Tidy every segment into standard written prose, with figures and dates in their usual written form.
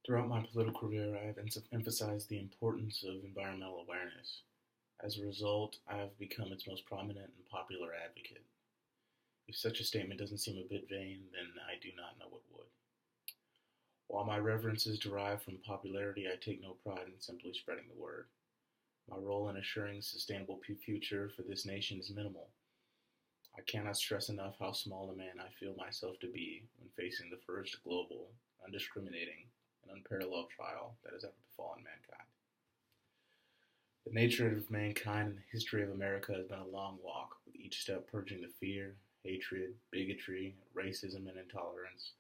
Throughout my political career, I have emphasized the importance of environmental awareness. As a result, I have become its most prominent and popular advocate. If such a statement doesn't seem a bit vain, then I do not know what would. While my reverences derive from popularity, I take no pride in simply spreading the word. My role in assuring a sustainable future for this nation is minimal. I cannot stress enough how small a man I feel myself to be when facing the first global, undiscriminating, and unparalleled trial that has ever befallen mankind. The nature of mankind and the history of America has been a long walk, with each step purging the fear, hatred, bigotry, racism, and intolerance,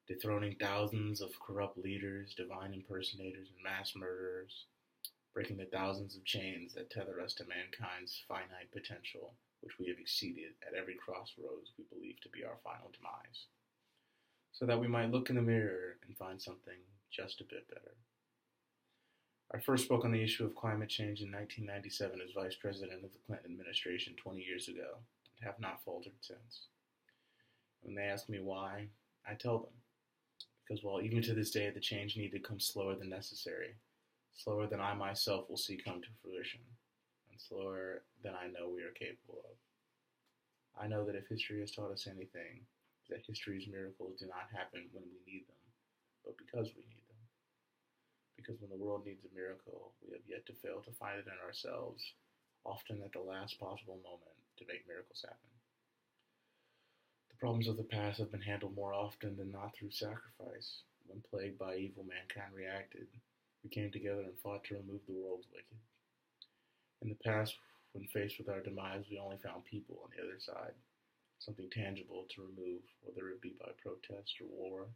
dethroning thousands of corrupt leaders, divine impersonators, and mass murderers, breaking the thousands of chains that tether us to mankind's finite potential, which we have exceeded at every crossroads we believe to be our final demise, so that we might look in the mirror and find something just a bit better. I first spoke on the issue of climate change in 1997 as Vice President of the Clinton administration 20 years ago, and have not faltered since. When they ask me why, I tell them, because while even to this day the change needed to come slower than necessary, slower than I myself will see come to fruition, and slower than I know we are capable of. I know that if history has taught us anything, that history's miracles do not happen when we need them, but because we need them. Because when the world needs a miracle, we have yet to fail to find it in ourselves, often at the last possible moment, to make miracles happen. The problems of the past have been handled more often than not through sacrifice. When plagued by evil, mankind reacted. We came together and fought to remove the world's wicked. In the past, when faced with our demise, we only found people on the other side, something tangible to remove, whether it be by protest or war.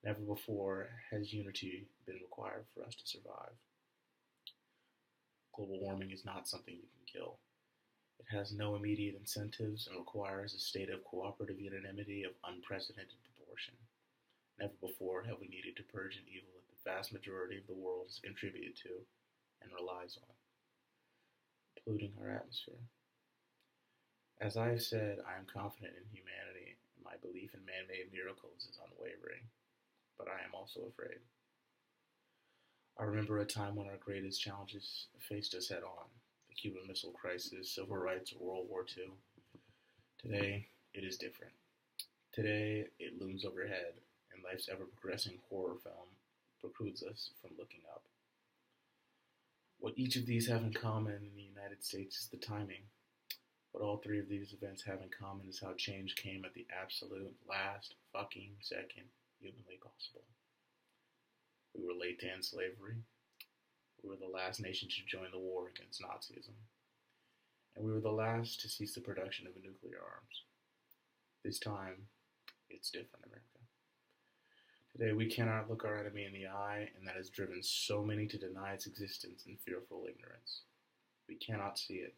Never before has unity been required for us to survive. Global warming is not something you can kill. It has no immediate incentives and requires a state of cooperative unanimity of unprecedented proportion. Never before have we needed to purge an evil that the vast majority of the world has contributed to and relies on, polluting our atmosphere. As I have said, I am confident in humanity, and my belief in man-made miracles is unwavering, but I am also afraid. I remember a time when our greatest challenges faced us head on, the Cuban Missile Crisis, civil rights, or World War II. Today, it is different. Today, it looms overhead, and life's ever-progressing horror film precludes us from looking up. What each of these have in common in the United States is the timing. What all three of these events have in common is how change came at the absolute last fucking second humanly possible. We were late to end slavery. We were the last nation to join the war against Nazism. And we were the last to cease the production of nuclear arms. This time, it's different, America. Today, we cannot look our enemy in the eye, and that has driven so many to deny its existence in fearful ignorance. We cannot see it,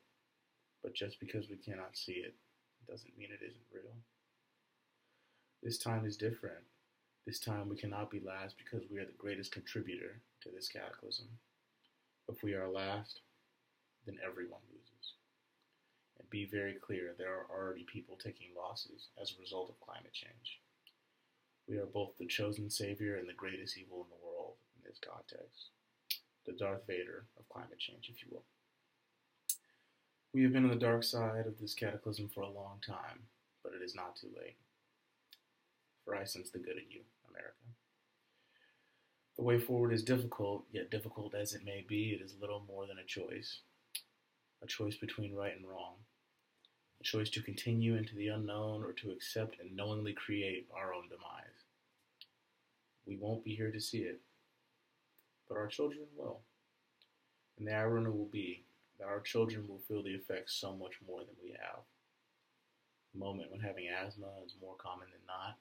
but just because we cannot see it doesn't mean it isn't real. This time is different. This time we cannot be last because we are the greatest contributor to this cataclysm. If we are last, then everyone loses. And be very clear, there are already people taking losses as a result of climate change. We are both the chosen savior and the greatest evil in the world in this context. The Darth Vader of climate change, if you will. We have been on the dark side of this cataclysm for a long time, but it is not too late. For I sense the good in you, America. The way forward is difficult, yet difficult as it may be, it is little more than a choice. A choice between right and wrong. A choice to continue into the unknown or to accept and knowingly create our own demise. We won't be here to see it, but our children will. And the irony will be that our children will feel the effects so much more than we have. The moment when having asthma is more common than not.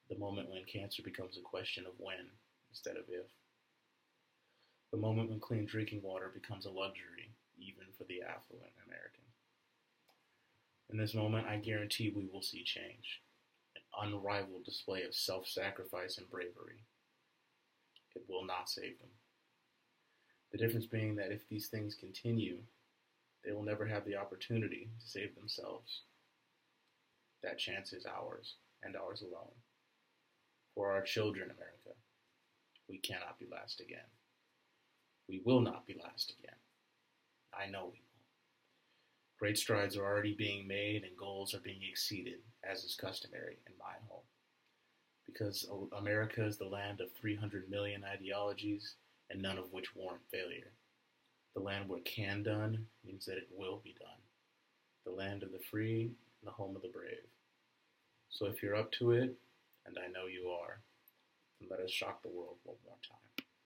The moment when cancer becomes a question of when instead of if. The moment when clean drinking water becomes a luxury, even for the affluent American. In this moment, I guarantee we will see change. An unrivaled display of self-sacrifice and bravery. It will not save them. The difference being that if these things continue, they will never have the opportunity to save themselves. That chance is ours, and ours alone. For our children, America, we cannot be last again. We will not be last again. I know we won't. Great strides are already being made and goals are being exceeded, as is customary in my home. Because America is the land of 300 million ideologies, and none of which warrant failure. The land where can done means that it will be done. The land of the free and the home of the brave. So if you're up to it, and I know you are, then let us shock the world one more time.